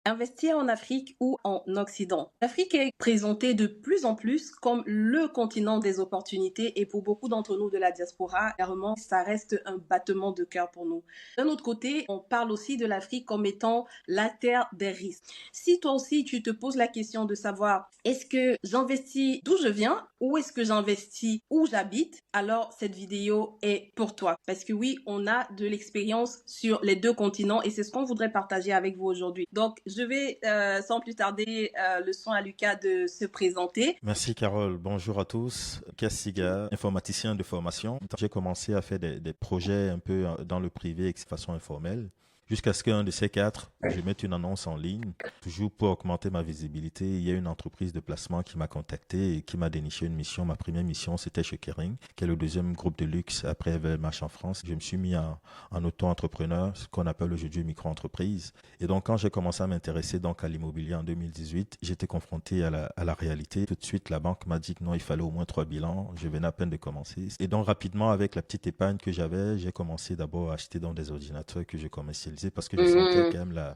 Investir en Afrique ou en Occident. L'Afrique est présentée de plus en plus comme le continent des opportunités et pour beaucoup d'entre nous de la diaspora, clairement, ça reste un battement de cœur pour nous. D'un autre côté, on parle aussi de l'Afrique comme étant la terre des risques. Si toi aussi tu te poses la question de savoir est-ce que j'investis d'où je viens ou est-ce que j'investis où j'habite, alors cette vidéo est pour toi. Parce que oui, on a de l'expérience sur les deux continents et c'est ce qu'on voudrait partager avec vous aujourd'hui. Donc, je vais sans plus tarder le son à Lucas de se présenter. Merci Carole, bonjour à tous. Kassiga, informaticien de formation. J'ai commencé à faire des projets un peu dans le privé de façon informelle. Jusqu'à ce qu'un de ces quatre, je mette une annonce en ligne, toujours pour augmenter ma visibilité. Il y a une entreprise de placement qui m'a contacté et qui m'a déniché une mission. Ma première mission, c'était chez Kering, qui est le deuxième groupe de luxe après LVMH en France. Je me suis mis en auto-entrepreneur, ce qu'on appelle aujourd'hui micro-entreprise. Et donc, quand j'ai commencé à m'intéresser donc à l'immobilier en 2018, j'étais confronté à la réalité. Tout de suite, la banque m'a dit que non, il fallait au moins 3 bilans. Je venais à peine de commencer. Et donc, rapidement, avec la petite épargne que j'avais, j'ai commencé d'abord à acheter dans des ordinateurs que je commercialisais parce que je sentais quand même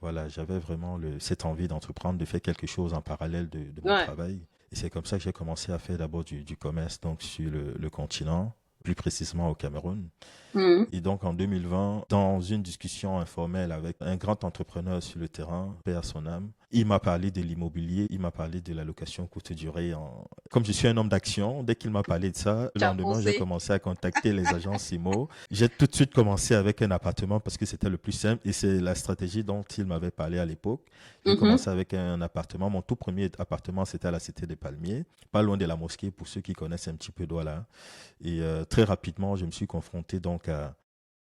voilà, j'avais vraiment cette envie d'entreprendre, de faire quelque chose en parallèle de mon Ouais. travail. Et c'est comme ça que j'ai commencé à faire d'abord du commerce donc sur le continent, plus précisément au Cameroun. Mhm. Et donc en 2020, dans une discussion informelle avec un grand entrepreneur sur le terrain, paix à son âme, il m'a parlé de l'immobilier, il m'a parlé de la location courte durée. Comme je suis un homme d'action, dès qu'il m'a parlé de ça, le Tu as lendemain, j'ai foncé. commencé à contacter les agences IMO. J'ai tout de suite commencé avec un appartement parce que c'était le plus simple et c'est la stratégie dont il m'avait parlé à l'époque. J'ai Mhm. commencé avec un appartement. Mon tout premier appartement, c'était à la Cité des Palmiers, pas loin de la mosquée pour ceux qui connaissent un petit peu Douala. Et très rapidement, je me suis confronté donc à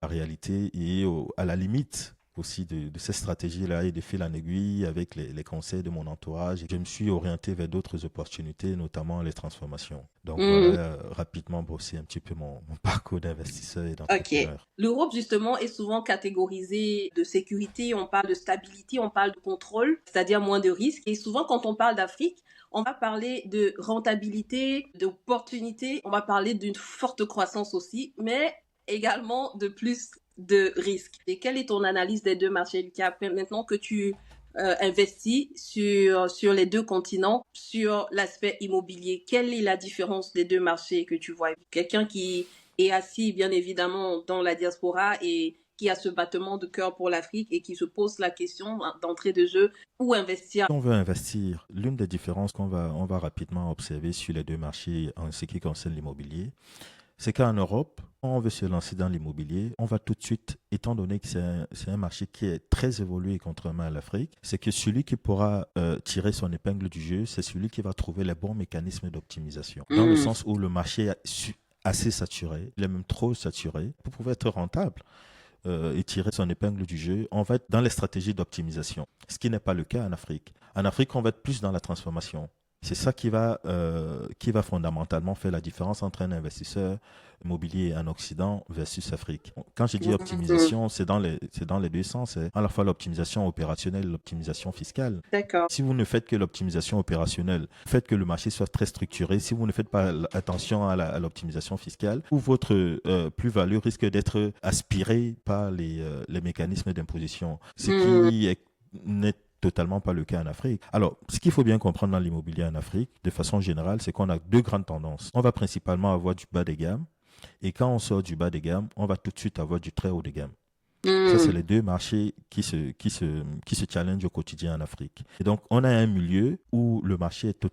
la réalité et à la limite aussi de ces stratégies-là et de fil en aiguille avec les conseils de mon entourage. Je me suis orienté vers d'autres opportunités, notamment les transformations. Donc voilà, Mhm. rapidement brosser un petit peu mon parcours d'investisseur et Ok. d'entrepreneur. L'Europe, justement, est souvent catégorisée de sécurité, on parle de stabilité, on parle de contrôle, c'est-à-dire moins de risques. Et souvent, quand on parle d'Afrique, on va parler de rentabilité, d'opportunité, on va parler d'une forte croissance aussi, mais également de plus de risques. Et quelle est ton analyse des deux marchés, Lucas, maintenant que tu investis sur les deux continents, sur l'aspect immobilier? Quelle est la différence des deux marchés que tu vois? Quelqu'un qui est assis bien évidemment dans la diaspora et qui a ce battement de cœur pour l'Afrique et qui se pose la question d'entrée de jeu où investir. Si on veut investir, l'une des différences on va rapidement observer sur les deux marchés en ce qui concerne l'immobilier, c'est qu'en Europe, quand on veut se lancer dans l'immobilier, on va tout de suite, étant donné que c'est un marché qui est très évolué contrairement à l'Afrique, c'est que celui qui pourra tirer son épingle du jeu, c'est celui qui va trouver les bons mécanismes d'optimisation. Dans le Mmh. sens où le marché est assez saturé, il est même trop saturé, pour pouvoir être rentable et tirer son épingle du jeu, on va être dans les stratégies d'optimisation, ce qui n'est pas le cas en Afrique. En Afrique, on va être plus dans la transformation. C'est ça qui va fondamentalement faire la différence entre un investisseur immobilier en Occident versus Afrique. Quand je dis Mmh. optimisation, c'est dans les deux sens. C'est à la fois l'optimisation opérationnelle et l'optimisation fiscale. D'accord. Si vous ne faites que l'optimisation opérationnelle, faites que le marché soit très structuré, si vous ne faites pas attention à l'optimisation fiscale, ou votre plus-value risque d'être aspirée par les mécanismes d'imposition, ce Mmh. qui n'est totalement pas le cas en Afrique. Alors, ce qu'il faut bien comprendre dans l'immobilier en Afrique, de façon générale, c'est qu'on a deux grandes tendances. On va principalement avoir du bas de gamme, et quand on sort du bas de gamme, on va tout de suite avoir du très haut de gamme. Ça, c'est Mmh. les deux marchés qui se challengent au quotidien en Afrique. Et donc, on a un milieu où le marché est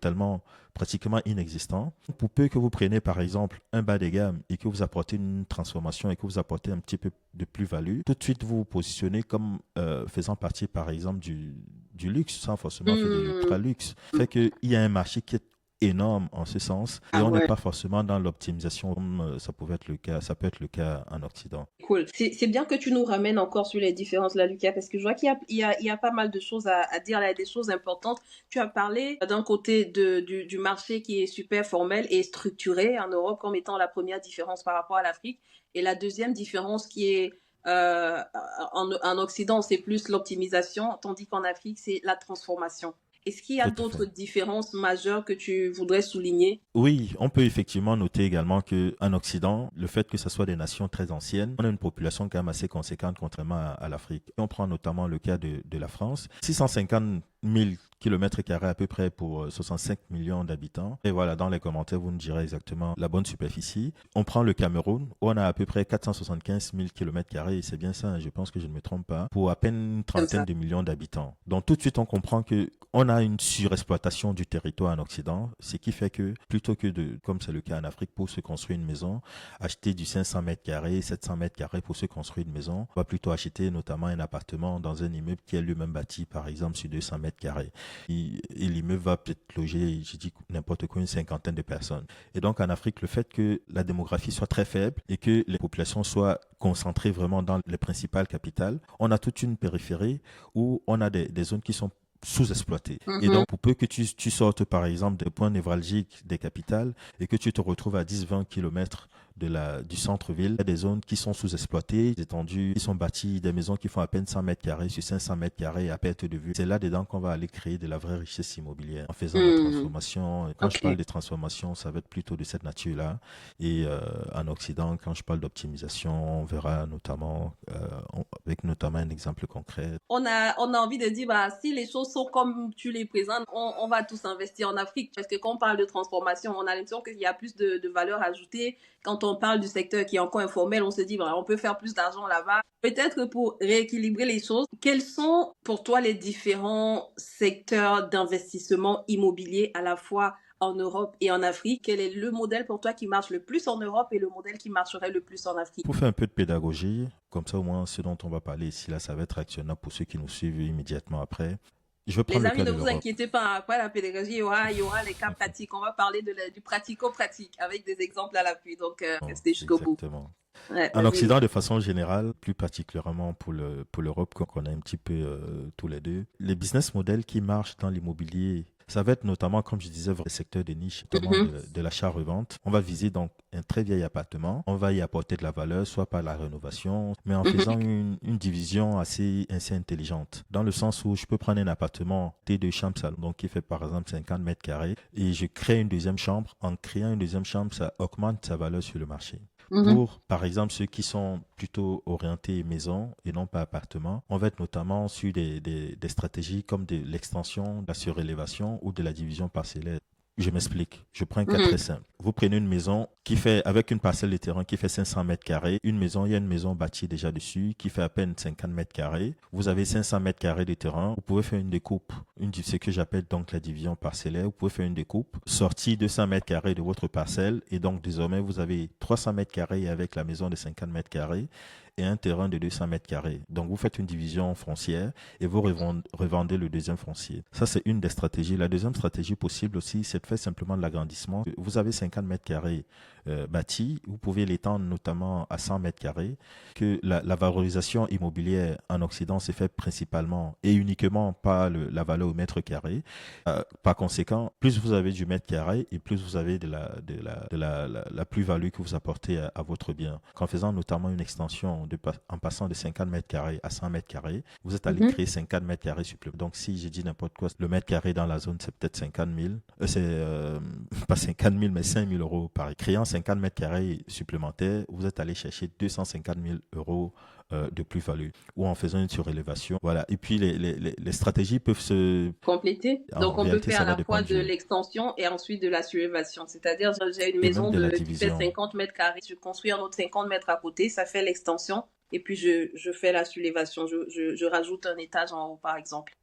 pratiquement inexistant. Pour peu que vous preniez, par exemple, un bas de gamme et que vous apportez une transformation et que vous apportez un petit peu de plus-value, tout de suite, vous vous positionnez comme faisant partie, par exemple, du luxe, sans forcément faire de Mmh. l'ultra-luxe. Fait qu'il y a un marché qui est énorme en ce sens et Ah on n'est ouais. pas forcément dans l'optimisation comme ça pouvait être le cas, ça peut être le cas en Occident. Cool. C'est bien que tu nous ramènes encore sur les différences là, Lucas, parce que je vois qu'il y a pas mal de choses à dire là, des choses importantes. Tu as parlé d'un côté du marché qui est super formel et structuré en Europe comme étant la première différence par rapport à l'Afrique. Et la deuxième différence qui est en Occident, c'est plus l'optimisation, tandis qu'en Afrique, c'est la transformation. Est-ce qu'il y a Tout à fait. d'autres différences majeures que tu voudrais souligner? Oui, on peut effectivement noter également qu'en Occident, le fait que ce soit des nations très anciennes, on a une population quand même assez conséquente contrairement à l'Afrique. On prend notamment le cas de la France, 650 000 kilomètres carrés à peu près pour 65 millions d'habitants. Et voilà, dans les commentaires, vous nous direz exactement la bonne superficie. On prend le Cameroun, où on a à peu près 475 000 kilomètres carrés, et c'est bien ça, hein, je pense que je ne me trompe pas, pour à peine une Comme trentaine ça. de millions d'habitants. Donc tout de suite, on comprend que on a une surexploitation du territoire en Occident, ce qui fait que plutôt que de, comme c'est le cas en Afrique, pour se construire une maison, acheter du 500 mètres carrés, 700 mètres carrés pour se construire une maison, on va plutôt acheter notamment un appartement dans un immeuble qui est lui-même bâti, par exemple, sur 200 mètres carrés. Et l'immeuble va peut-être loger, je dis n'importe quoi, une cinquantaine de personnes. Et donc en Afrique, le fait que la démographie soit très faible et que les populations soient concentrées vraiment dans les principales capitales, on a toute une périphérie où on a des zones qui sont sous-exploitées. Et Mhm. donc, pour peu que tu sortes, par exemple, des points névralgiques des capitales et que tu te retrouves à 10-20 kilomètres du centre-ville, il y a des zones qui sont sous-exploitées, des étendues, qui sont bâties, des maisons qui font à peine 100 mètres carrés sur 500 mètres carrés à perte de vue. C'est là-dedans qu'on va aller créer de la vraie richesse immobilière en faisant de la Mhm. transformation. Quand je parle Ok. de transformation, ça va être plutôt de cette nature-là. Et en Occident, quand je parle d'optimisation, on verra notamment, avec notamment un exemple concret. On a envie de dire, bah, si les choses sont comme tu les présentes, on va tous investir en Afrique. Parce que quand on parle de transformation, on a l'impression qu'il y a plus de valeur ajoutée. Quand on parle du secteur qui est encore informel, on se dit, bah, on peut faire plus d'argent là-bas. Peut-être que pour rééquilibrer les choses, quels sont pour toi les différents secteurs d'investissement immobilier à la fois en Europe et en Afrique? Quel est le modèle pour toi qui marche le plus en Europe et le modèle qui marcherait le plus en Afrique? Pour faire un peu de pédagogie, comme ça au moins ce dont on va parler ici, là, ça va être actionnable pour ceux qui nous suivent immédiatement après. Je vais Les prendre le amis, cas ne de vous l'Europe. inquiétez pas, après la pédagogie, il y aura les cas pratiques. On va parler du pratico-pratique avec des exemples à l'appui. Donc, Bon, restez jusqu'au bout. exactement. Ouais, En vas-y. Occident, de façon générale, plus particulièrement pour l'Europe qu'on connaît un petit peu tous les deux, les business models qui marchent dans l'immobilier, ça va être notamment, comme je disais, le secteur des niches, notamment Mhm, de l'achat-revente. On va viser donc un très vieil appartement. On va y apporter de la valeur, soit par la rénovation, mais en mhm, faisant une division assez intelligente. Dans le sens où je peux prendre un appartement T2 chambres salon, donc qui fait par exemple 50 mètres carrés, et je crée une deuxième chambre. En créant une deuxième chambre, ça augmente sa valeur sur le marché. mhm, Pour, par exemple, ceux qui sont plutôt orientés maison et non pas appartement, on va être notamment sur des stratégies comme de l'extension, de la surélévation ou de la division parcellaire. Je m'explique. Je prends un cas très mhm, simple. Vous prenez une maison qui fait, avec une parcelle de terrain qui fait 500 mètres carrés, une maison, il y a une maison bâtie déjà dessus qui fait à peine 50 mètres carrés. Vous avez 500 mètres carrés de terrain. Vous pouvez faire une découpe, ce que j'appelle donc la division parcellaire. Vous pouvez faire une découpe, sortir 200 mètres carrés de votre parcelle et donc désormais vous avez 300 mètres carrés avec la maison de 50 mètres carrés et un terrain de 200 mètres carrés. Donc vous faites une division foncière et vous revendez le deuxième foncier. Ça, c'est une des stratégies. La deuxième stratégie possible aussi, c'est de faire simplement de l'agrandissement. Vous avez 50 mètres carrés bâtis, vous pouvez l'étendre notamment à 100 mètres carrés, que la valorisation immobilière en Occident s'est faite principalement et uniquement par la valeur au mètre carré. Par conséquent, plus vous avez du mètre carré et plus vous avez de la plus-value que vous apportez à votre bien. En faisant notamment une extension en passant de 50 mètres carrés à 100 mètres carrés, vous êtes allé mhm. créer 50 mètres carrés supplémentaires. Donc, si je dis n'importe quoi, le mètre carré dans la zone, c'est peut-être 50 000. Pas 50 000, mais 5 000 euros par créant 50 mètres carrés supplémentaires, vous êtes allé chercher 250 000 euros de plus-value ou en faisant une surélévation. Voilà. Et puis, les stratégies peuvent se... Compléter. En Donc, on peut réalité, faire ça à va la fois dépendre de du... l'extension et ensuite de la surélévation. C'est-à-dire, j'ai une Et même maison de la qui fait division. 50 mètres carrés. Je construis un autre 50 mètres à côté. Ça fait l'extension. Et puis, je fais la surélévation. Je rajoute un étage en haut, par exemple.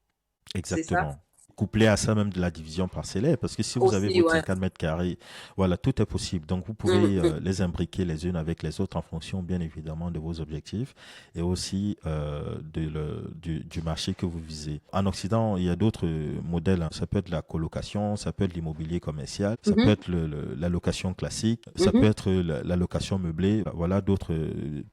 C'est ça? Exactement. Couplé à ça même de la division parcellaire, parce que si vous avez Aussi, votre ouais. 50 mètres carrés, voilà, tout est possible. Donc, vous pouvez Mhm, les imbriquer les unes avec les autres en fonction, bien évidemment, de vos objectifs et aussi du marché que vous visez. En Occident, il y a d'autres modèles, hein. Ça peut être la colocation, ça peut être l'immobilier commercial, ça peut mhm, être la location classique, ça peut mhm. être la location meublée. Voilà d'autres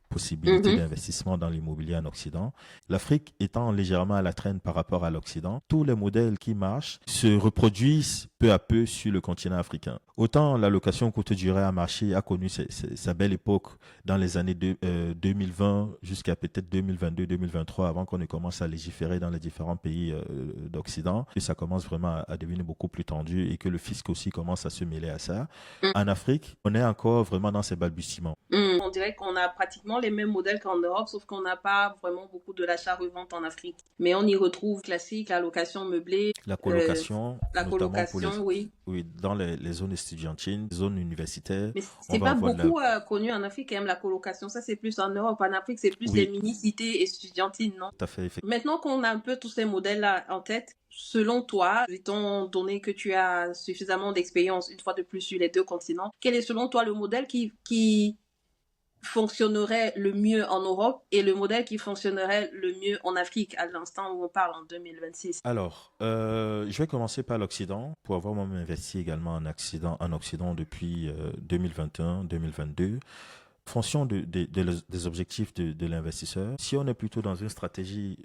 possibilités Mhm. d'investissement dans l'immobilier en Occident. L'Afrique étant légèrement à la traîne par rapport à l'Occident, tous les modèles qui marchent se reproduisent peu à peu sur le continent africain. Autant la location courte durée a marché, a connu sa belle époque dans les années 2020 jusqu'à peut-être 2022-2023, avant qu'on ne commence à légiférer dans les différents pays d'Occident, et ça commence vraiment à devenir beaucoup plus tendu et que le fisc aussi commence à se mêler à ça. En Afrique, on est encore vraiment dans ces balbutiements. On dirait qu'on a pratiquement les mêmes modèles qu'en Europe, sauf qu'on n'a pas vraiment beaucoup de l'achat-revente en Afrique. Mais on y retrouve classique, la location meublée, La euh, colocation, la notamment pour colocation, oui. oui, dans les zones estudiantines, zones universitaires, Mais on c'est va pas avoir de la... beaucoup connu en Afrique, quand même, la colocation. Ça, c'est plus en Europe. En Afrique, c'est plus les Oui, mini-cités estudiantines, non? tout à fait, effectivement. Maintenant qu'on a un peu tous ces modèles-là en tête, selon toi, étant donné que tu as suffisamment d'expérience, une fois de plus, sur les deux continents, quel est selon toi le modèle qui fonctionnerait le mieux en Europe et le modèle qui fonctionnerait le mieux en Afrique à l'instant où on parle en 2026? Alors, je vais commencer par l'Occident pour avoir moi-même investi également en Occident depuis 2021-2022. Fonction des objectifs de l'investisseur, si on est plutôt dans une stratégie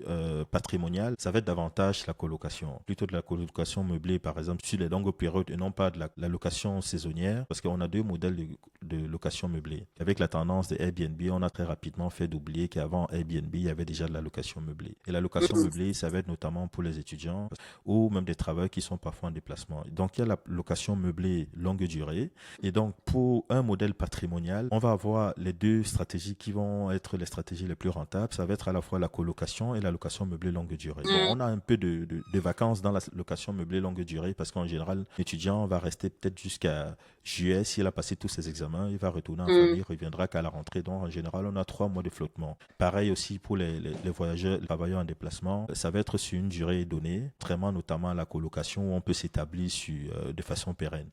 patrimoniale, ça va être davantage la colocation, plutôt de la colocation meublée par exemple sur les longues périodes et non pas de la location saisonnière, parce qu'on a deux modèles de location meublée. Avec la tendance de Airbnb, on a très rapidement fait d'oublier qu'avant Airbnb, il y avait déjà de la location meublée. Et la location meublée, ça va être notamment pour les étudiants ou même des travailleurs qui sont parfois en déplacement. Donc il y a la location meublée longue durée. Et donc pour un modèle patrimonial, on va avoir les deux stratégies qui vont être les stratégies les plus rentables. Ça va être à la fois la colocation et la location meublée longue durée. Bon, on a un peu de vacances dans la location meublée longue durée parce qu'en général, l'étudiant va rester peut-être jusqu'à juillet. S'il a passé tous ses examens, il va retourner en famille, il reviendra qu'à la rentrée. Donc en général, on a 3 mois de flottement. Pareil aussi pour les voyageurs, les travailleurs en déplacement. Ça va être sur une durée donnée, vraiment notamment à la colocation où on peut s'établir de façon pérenne.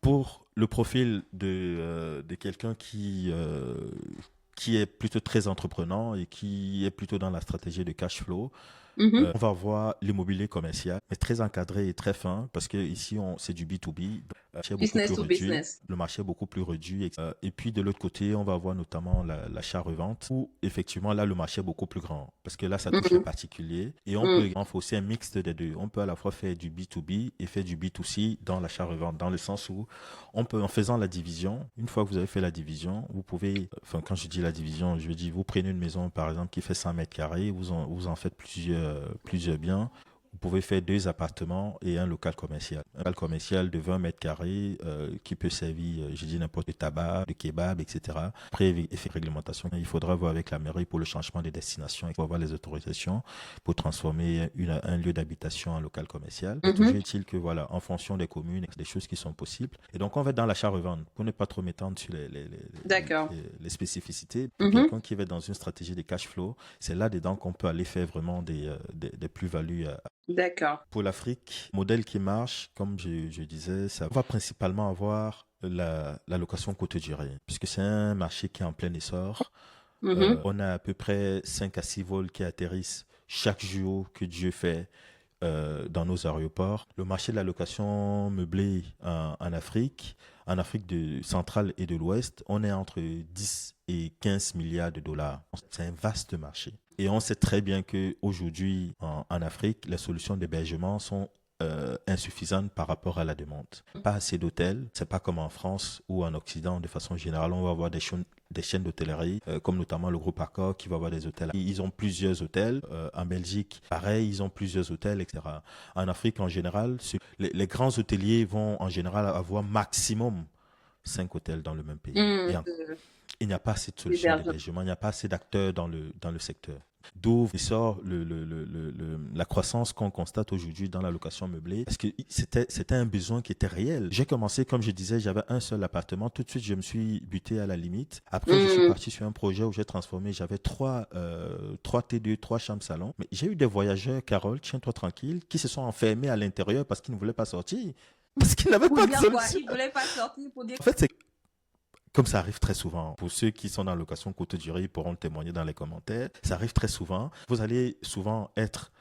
Pour le profil de quelqu'un qui est plutôt très entreprenant et qui est plutôt dans la stratégie de cash flow, on va voir l'immobilier commercial, mais très encadré et très fin, parce que ici c'est du B2B, le marché est beaucoup Business plus to réduit. business. Le marché est beaucoup plus réduit. Et puis de l'autre côté, on va voir notamment l'achat-revente, où effectivement là, le marché est beaucoup plus grand, parce que là, ça touche les particuliers. Et on peut également faire aussi un mixte des deux. On peut à la fois faire du B2B et faire du B2C dans l'achat-revente, dans le sens où on peut, en faisant la division, une fois que vous avez fait la division, vous pouvez, enfin quand je dis la division, je veux dire, vous prenez une maison par exemple qui fait 100 mètres carrés, vous en faites plusieurs biens. Vous pouvez faire 2 appartements et un local commercial. Un local commercial de 20 mètres carrés qui peut servir, je dis n'importe quel tabac, de kebab, etc. Après, effet de réglementation, il faudra voir avec la mairie pour le changement des destinations. Il faut avoir les autorisations pour transformer un lieu d'habitation en local commercial. Toujours est-il que, voilà, en fonction des communes, des choses qui sont possibles. Et donc, on va être dans l'achat-revente pour ne pas trop m'étendre sur D'accord. les spécificités. Pour quelqu'un qui va être dans une stratégie de cash flow, c'est là-dedans qu'on peut aller faire vraiment des plus-values. D'accord. Pour l'Afrique, modèle qui marche, comme je disais, ça va principalement avoir la location courte durée, puisque c'est un marché qui est en plein essor. On a à peu près 5 à 6 vols qui atterrissent chaque jour que Dieu fait dans nos aéroports. Le marché de la location meublée en Afrique centrale et de l'Ouest, on est entre 10 et 15 milliards de dollars. C'est un vaste marché. Et on sait très bien qu'aujourd'hui, en Afrique, les solutions d'hébergement sont insuffisantes par rapport à la demande. Pas assez d'hôtels. C'est pas comme en France ou en Occident, de façon générale, on va avoir des chaînes d'hôtellerie, comme notamment le groupe Accor qui va avoir des hôtels. Ils ont plusieurs hôtels. En Belgique, pareil, ils ont plusieurs hôtels, etc. En Afrique, en général, les grands hôteliers vont en général avoir maximum 5 hôtels dans le même pays. Et il n'y a pas assez de solutions d'hébergement, il n'y a pas assez d'acteurs dans le secteur. D'où sort la croissance qu'on constate aujourd'hui dans la location meublée, parce que c'était un besoin qui était réel. J'ai commencé, comme je disais, j'avais un seul appartement. Tout de suite, je me suis buté à la limite. Après, je suis parti sur un projet où j'ai transformé. J'avais 3 T2, 3 chambres salon. Mais j'ai eu des voyageurs, Carole, tiens-toi tranquille, qui se sont enfermés à l'intérieur parce qu'ils ne voulaient pas sortir. Parce qu'ils n'avaient pas de solution. Quoi? Ils ne voulaient pas sortir pour dire... En fait, c'est comme ça arrive très souvent. Pour ceux qui sont dans la location courte durée, ils pourront le témoigner dans les commentaires. Ça arrive très souvent. Vous allez souvent être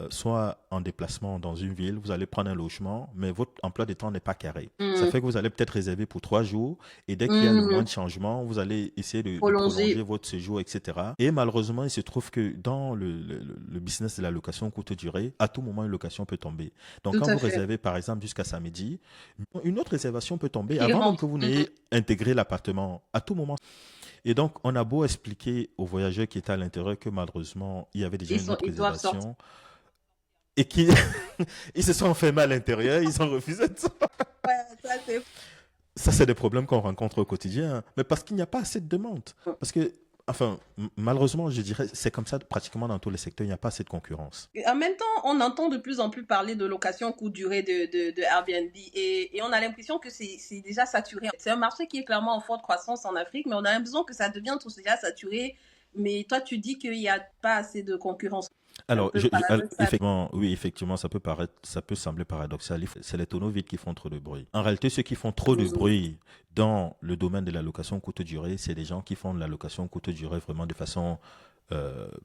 soit en déplacement dans une ville, vous allez prendre un logement, mais votre emploi de temps n'est pas carré. Ça Mhm. fait que vous allez peut-être réserver pour 3 jours, et dès qu'il y a le Mhm. moindre changement, vous allez essayer de prolonger Prolonger. votre séjour, etc. Et malheureusement, il se trouve que dans le business de la location courte durée, à tout moment, une location peut tomber. Donc, Tout quand à vous fait. réservez, par exemple, jusqu'à samedi, une autre réservation peut tomber Qui avant même que rentre. vous Mhm. n'ayez intégré l'appartement. À tout moment. Et donc, on a beau expliquer aux voyageurs qui étaient à l'intérieur que malheureusement, il y avait déjà une autre Ils doivent sortir. réservation et qui ils se sont enfermés à l'intérieur, ils ont refusé de sortir. Ouais, ça c'est. Ça, c'est des problèmes qu'on rencontre au quotidien, mais parce qu'il n'y a pas assez de demande. Parce que, enfin, malheureusement, je dirais, c'est comme ça pratiquement dans tous les secteurs, il n'y a pas assez de concurrence. En même temps, on entend de plus en plus parler de location courte durée de Airbnb et on a l'impression que c'est déjà saturé. C'est un marché qui est clairement en forte croissance en Afrique, mais on a l'impression que ça devient tout déjà saturé. Mais toi, tu dis qu'il n'y a pas assez de concurrence. C'est un Alors, peu paradoxal. effectivement, oui, effectivement, ça peut sembler paradoxal. C'est les tonneaux vides qui font trop de bruit. En réalité, ceux qui font trop de Mhm. bruit dans le domaine de la location courte durée, c'est des gens qui font de la location courte durée vraiment de façon,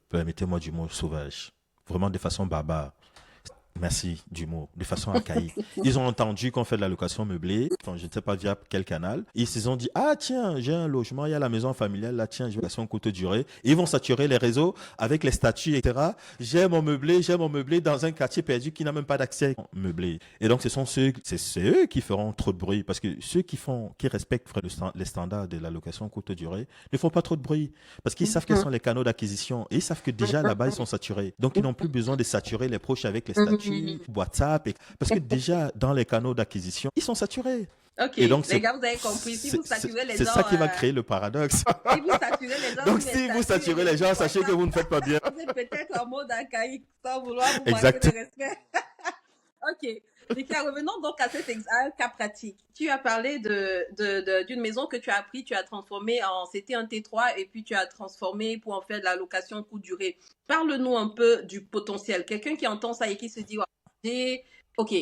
permettez-moi du mot, sauvage. Vraiment de façon barbare. Merci du mot, de façon archaïque. Ils ont entendu qu'on fait de la location meublée, enfin, je ne sais pas via quel canal. Ils se sont dit, ah tiens, j'ai un logement, il y a la maison familiale, là tiens, j'ai une location courte durée. Et ils vont saturer les réseaux avec les statuts, etc. J'ai mon meublé dans un quartier perdu qui n'a même pas d'accès meublé. Et donc, c'est eux qui feront trop de bruit parce que ceux qui respectent les standards de la location courte durée ne font pas trop de bruit parce qu'ils savent quels Mhm. sont les canaux d'acquisition et ils savent que déjà là-bas, ils sont saturés. Donc, ils n'ont plus besoin de saturer les proches avec les statuts Mhm. WhatsApp, parce que déjà dans les canaux d'acquisition, ils sont saturés. Ok, Et donc, les gars, vous avez compris. Si vous saturez les c'est ça gens, qui va créer le paradoxe. si vous saturez les gens Donc, sur les si vous statuts et saturez les les gens, groupes sachez que WhatsApp, vous ne faites pas bien. vous êtes peut-être en mode archaïque sans vouloir vous manquer de Exact. respect. Ok. Mika, revenons donc à à un cas pratique. Tu as parlé d'une maison que tu as pris, tu as transformé c'était un T3 et puis tu as transformé pour en faire de la location courte durée. Parle-nous un peu du potentiel. Quelqu'un qui entend ça et qui se dit, ouais, ok,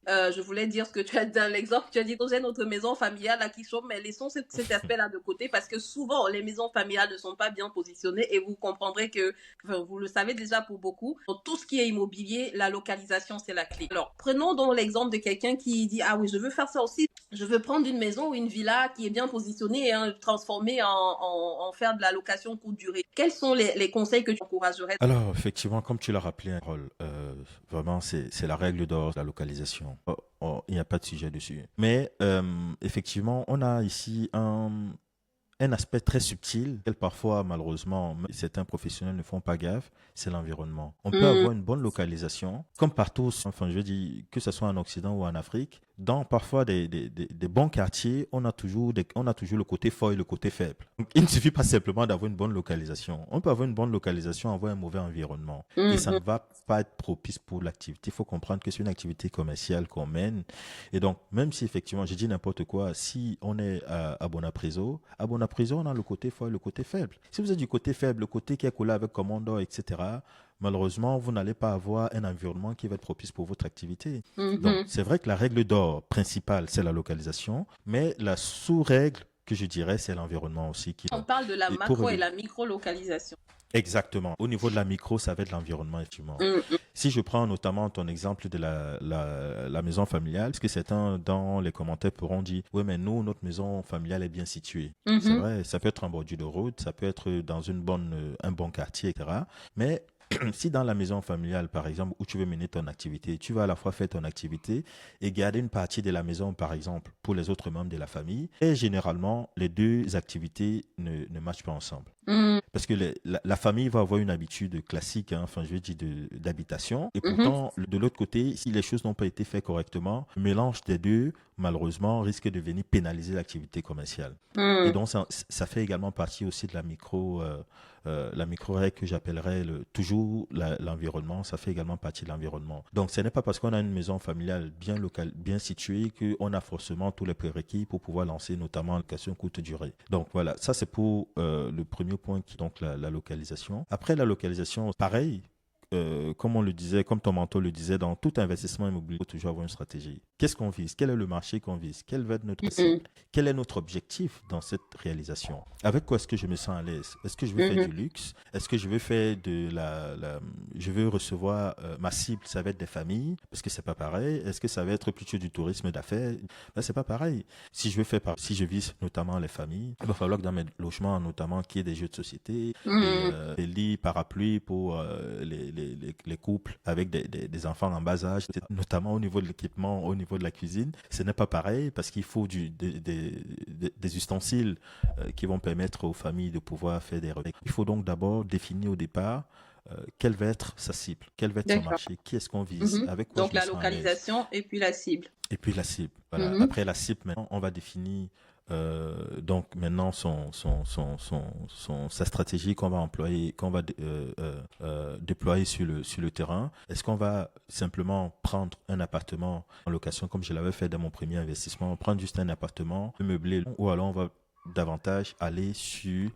je voulais dire ce que tu as dit dans l'exemple. Tu as dit, j'ai notre maison familiale là qui chauffe, mais laissons cet aspect-là de côté parce que souvent, les maisons familiales ne sont pas bien positionnées et vous comprendrez que, enfin, vous le savez déjà pour beaucoup, dans tout ce qui est immobilier, la localisation, c'est la clé. Alors, prenons donc l'exemple de quelqu'un qui dit, ah oui, je veux faire ça aussi. Je veux prendre une maison ou une villa qui est bien positionnée et transformer en faire de la location courte durée. Quels sont les conseils que tu encouragerais? Alors, effectivement, comme tu l'as rappelé, Harold, vraiment, c'est la règle d'or de la localisation. Il n'y a pas de sujet dessus. Mais effectivement, on a ici un aspect très subtil, auquel parfois, malheureusement, certains professionnels ne font pas gaffe, c'est l'environnement. On peut Mmh. avoir une bonne localisation, comme partout, enfin, je dis, que ce soit en Occident ou en Afrique, dans parfois des bons quartiers, on a toujours le côté fort et le côté faible. Donc, il ne suffit pas simplement d'avoir une bonne localisation. On peut avoir une bonne localisation, avoir un mauvais environnement. Et ça ne Mmh. va pas être propice pour l'activité. Il faut comprendre que c'est une activité commerciale qu'on mène. Et donc, même si effectivement, j'ai dit n'importe quoi, si on est à Bonapriso, on a le côté fort et le côté faible. Si vous êtes du côté faible, le côté qui est collé avec Commando, etc., malheureusement, vous n'allez pas avoir un environnement qui va être propice pour votre activité. Donc, Mmh. c'est vrai que la règle d'or principale, c'est la localisation, mais la sous-règle que je dirais, c'est l'environnement aussi. On parle de la Et pour macro et revenir. la micro-localisation. Exactement. Au niveau de la micro, ça va être l'environnement, effectivement. Mmh. Si je prends notamment ton exemple de la maison familiale, parce que certains dans les commentaires pourront dire, oui, mais nous, notre maison familiale est bien située. C'est Mmh. vrai, ça peut être en bordure de route, ça peut être dans un bon quartier, etc. Mais si dans la maison familiale, par exemple, où tu veux mener ton activité, tu vas à la fois faire ton activité et garder une partie de la maison, par exemple, pour les autres membres de la famille, et généralement, les deux activités ne matchent pas ensemble. Mmh. Parce que la famille va avoir une habitude classique, hein, enfin je veux dire d'habitation. Et Mmh. pourtant, de l'autre côté, si les choses n'ont pas été faites correctement, le mélange des deux, malheureusement, risque de venir pénaliser l'activité commerciale. Et Mmh. donc, ça fait également partie aussi de la micro-règle que j'appellerais toujours l'environnement. Ça fait également partie de l'environnement. Donc, ce n'est pas parce qu'on a une maison familiale bien située qu'on a forcément tous les prérequis pour pouvoir lancer notamment une location courte durée. Donc, voilà, ça c'est pour le premier point qui est donc la localisation. Après la localisation, pareil, comme on le disait, comme ton mentor le disait, dans tout investissement immobilier, il faut toujours avoir une stratégie. Qu'est-ce qu'on vise? Quel est le marché qu'on vise? Quelle va être notre cible? Mhm. Quel est notre objectif dans cette réalisation? Avec quoi est-ce que je me sens à l'aise? Est-ce que je veux faire du Mhm. luxe? Est-ce que je veux faire je veux recevoir ma cible, ça va être des familles, parce que c'est pas pareil. Est-ce que ça va être plutôt du tourisme d'affaires? Ben, c'est pas pareil. Si je vise notamment les familles, il va falloir que dans mes logements, notamment, qu'il y ait des jeux de société, Mhm. des lits parapluies pour les couples avec des enfants en bas âge, notamment au niveau de l'équipement, au niveau de la cuisine. Ce n'est pas pareil parce qu'il faut des ustensiles qui vont permettre aux familles de pouvoir faire des repas. Il faut donc d'abord définir au départ quelle va être sa cible, quel va être son D'accord. marché, qui est-ce qu'on vise, Mhm. avec quoi Donc je me la sens à l'aise. localisation et puis la cible. Et puis la cible. Voilà. Mhm. Après la cible, maintenant, on va définir donc maintenant sa stratégie qu'on va employer, qu'on va déployer sur le terrain. Est-ce qu'on va simplement prendre un appartement en location comme je l'avais fait dans mon premier investissement, prendre juste un appartement, le meubler, ou alors on va davantage aller sur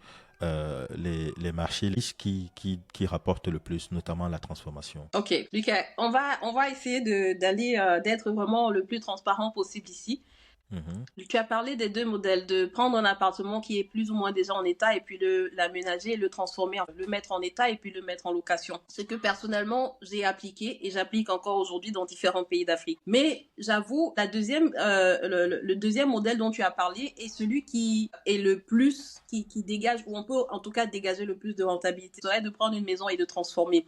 les marchés riches qui rapportent le plus, notamment la transformation. Ok, Lucas, on va essayer d'être vraiment le plus transparent possible ici. Mhm. Tu as parlé des deux modèles, de prendre un appartement qui est plus ou moins déjà en état et puis l'aménager, le transformer, le mettre en état et puis le mettre en location. Ce que personnellement j'ai appliqué et j'applique encore aujourd'hui dans différents pays d'Afrique. Mais j'avoue, le deuxième modèle dont tu as parlé est celui qui est le plus, qui dégage, ou on peut en tout cas dégager le plus de rentabilité. Ce serait de prendre une maison et de transformer.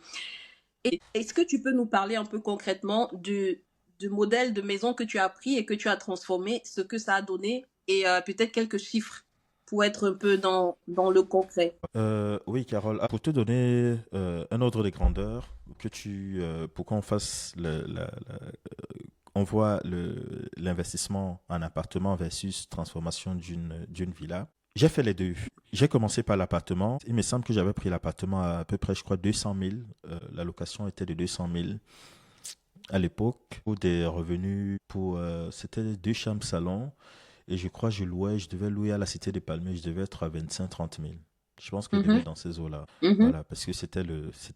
Et est-ce que tu peux nous parler un peu concrètement du modèle de maison que tu as pris et que tu as transformé, ce que ça a donné et peut-être quelques chiffres pour être un peu dans le concret? Oui, Carole, pour te donner un ordre de grandeur, pour qu'on fasse on voit l'investissement en appartement versus transformation d'une villa. J'ai fait les deux. J'ai commencé par l'appartement. Il me semble que j'avais pris l'appartement à peu près, je crois, 200 000. La location était de 200 000 à l'époque. Pour des revenus, c'était deux chambres salon. Et je crois que je devais louer à la Cité des Palmiers, je devais être à 25-30 000. Je pense que je devais Mhm, être dans ces eaux-là. mhm, Voilà, parce que c'était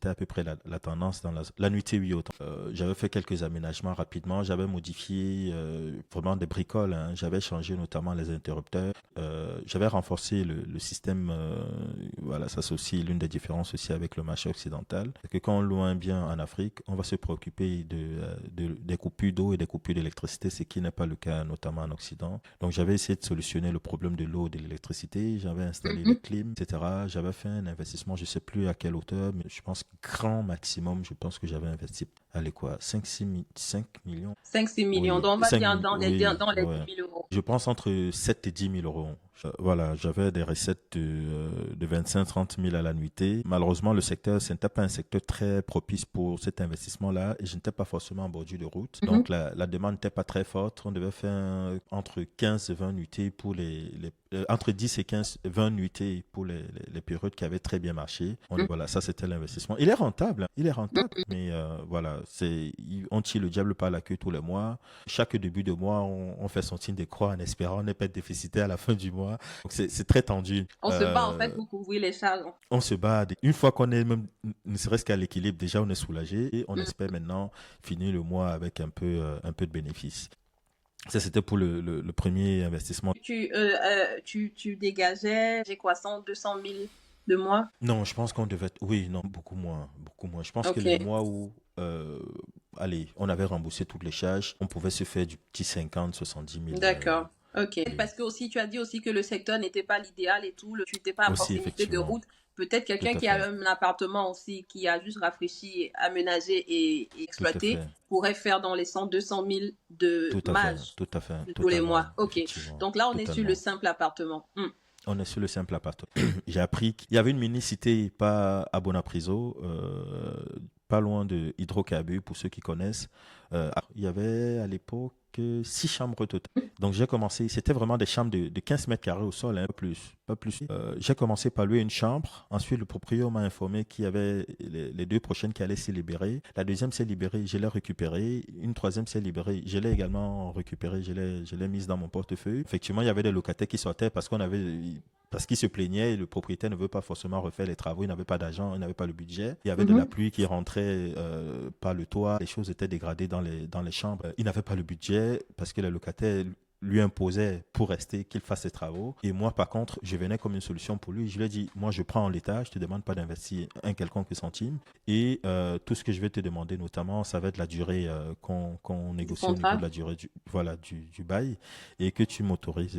à peu près la tendance dans la nuitée, oui, autant. J'avais fait quelques aménagements rapidement. J'avais modifié vraiment des bricoles, hein. J'avais changé notamment les interrupteurs. J'avais renforcé le système. Voilà, ça c'est aussi l'une des différences aussi avec le marché occidental. C'est que quand on loue un bien en Afrique, on va se préoccuper des coupures d'eau et des coupures d'électricité, ce qui n'est pas le cas notamment en Occident. Donc j'avais essayé de solutionner le problème de l'eau et de l'électricité. J'avais installé les mhm. clims, etc. J'avais fait un investissement, je ne sais plus à quelle hauteur, mais je pense grand maximum, je pense que j'avais investi, allez quoi, 5 millions. 5-6 millions. Oui, Donc, on va 5 dire millions, oui, dans les 10 ouais. 000 euros. Je pense entre 7 et 10 000 euros. Voilà, j'avais des recettes de 25-30 000 à la nuitée. Malheureusement, ce n'était pas un secteur très propice pour cet investissement-là et je n'étais pas forcément en bordure de route. Mhm, Donc, la demande n'était pas très forte. On devait faire entre 15 et 20 nuitées pour entre 10 et 15, 20 nuitées pour les périodes qui avaient très bien marché. mhm, Voilà, ça c'était l'investissement. Il est rentable, hein, il est rentable, mais voilà, on tire le diable par la queue tous les mois. Chaque début de mois, on fait son signe de croix en espérant ne pas être déficitaire à la fin du mois. Donc c'est très tendu. On se bat en fait pour couvrir les charges. On se bat. Une fois qu'on est même, ne serait-ce qu'à l'équilibre, déjà on est soulagé et on Mhm. espère maintenant finir le mois avec un peu de bénéfice. Ça, c'était pour le premier investissement. Tu dégageais, j'ai quoi, 100, 200 000 de mois? Non, je pense qu'on devait être... Oui, non, beaucoup moins, beaucoup moins. Je pense que les Ok. mois où, allez, on avait remboursé toutes les charges, on pouvait se faire du petit 50, 70 000. D'accord. Ok. Oui. Parce que aussi, tu as dit aussi que le secteur n'était pas l'idéal et tout, tu n'étais pas à Aussi, proximité de effectivement. route. Peut-être Tout quelqu'un à qui a fait. un appartement aussi, qui a juste rafraîchi, aménagé et Tout à exploité, fait. pourrait faire dans les 100, 200 000 de Tout à fait. marge Tout à fait. de tous les Totalement. mois. Ok. Effectivement. Donc là, on est sur le Totalement. simple appartement. On est sur le simple appartement. J'ai appris qu'il y avait une mini-cité, pas à Bonapriso, pas loin de Hydrocarbures, pour ceux qui connaissent. Il y avait à l'époque 6 chambres totales. Donc j'ai commencé, c'était vraiment des chambres de 15 mètres carrés au sol, hein, pas plus. J'ai commencé par louer une chambre. Ensuite, le propriétaire m'a informé qu'il y avait les deux prochaines qui allaient se libérer. La deuxième s'est libérée, je l'ai récupérée. Une troisième s'est libérée, je l'ai également récupérée, je l'ai mise dans mon portefeuille. Effectivement, il y avait des locataires qui sortaient parce qu'on avait Parce qu'il se plaignait, le propriétaire ne veut pas forcément refaire les travaux, il n'avait pas d'argent, il n'avait pas le budget. Il y avait de la Mhm. pluie qui rentrait par le toit, les choses étaient dégradées dans les chambres. Il n'avait pas le budget parce que le locataire lui imposait pour rester qu'il fasse ses travaux. Et moi, par contre, je venais comme une solution pour lui. Je lui ai dit, moi, je prends en l'état, je ne te demande pas d'investir un quelconque centime. Et tout ce que je vais te demander, notamment, ça va être la durée qu'on Du négocie au niveau de contrat. la durée voilà, du bail et que tu m'autorises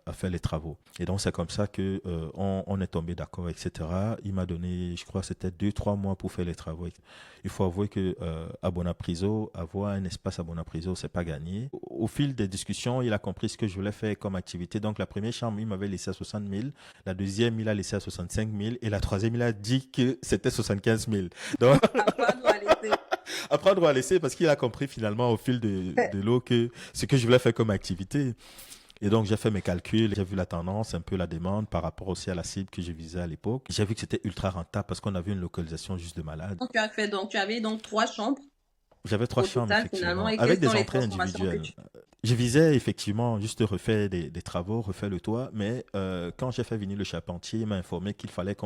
à faire les travaux. Et donc, c'est comme ça que on est tombé d'accord, etc. Il m'a donné, je crois, c'était 2, 3 mois pour faire les travaux. Il faut avouer que à Bonapriso, avoir un espace à Bonapriso, c'est pas gagné. Au fil des discussions, il a compris ce que je voulais faire comme activité. Donc, la première chambre, il m'avait laissé à 60 000. La deuxième, il a laissé à 65 000. Et la troisième, il a dit que c'était 75 000. Donc, Apprendre à laisser. apprendre à laisser parce qu'il a compris finalement au fil de l'eau que ce que je voulais faire comme activité. Et donc, j'ai fait mes calculs, j'ai vu la tendance, un peu la demande par rapport aussi à la cible que je visais à l'époque. J'ai vu que c'était ultra rentable parce qu'on avait une localisation juste de malade. Donc, tu avais donc 3 chambres J'avais 3 au chambres, total finalement. effectivement, Et avec quelles sont des les entrées transformations que individuelles. tu... Je visais effectivement juste refaire des travaux, refaire le toit, mais quand j'ai fait venir le charpentier, il m'a informé qu'il fallait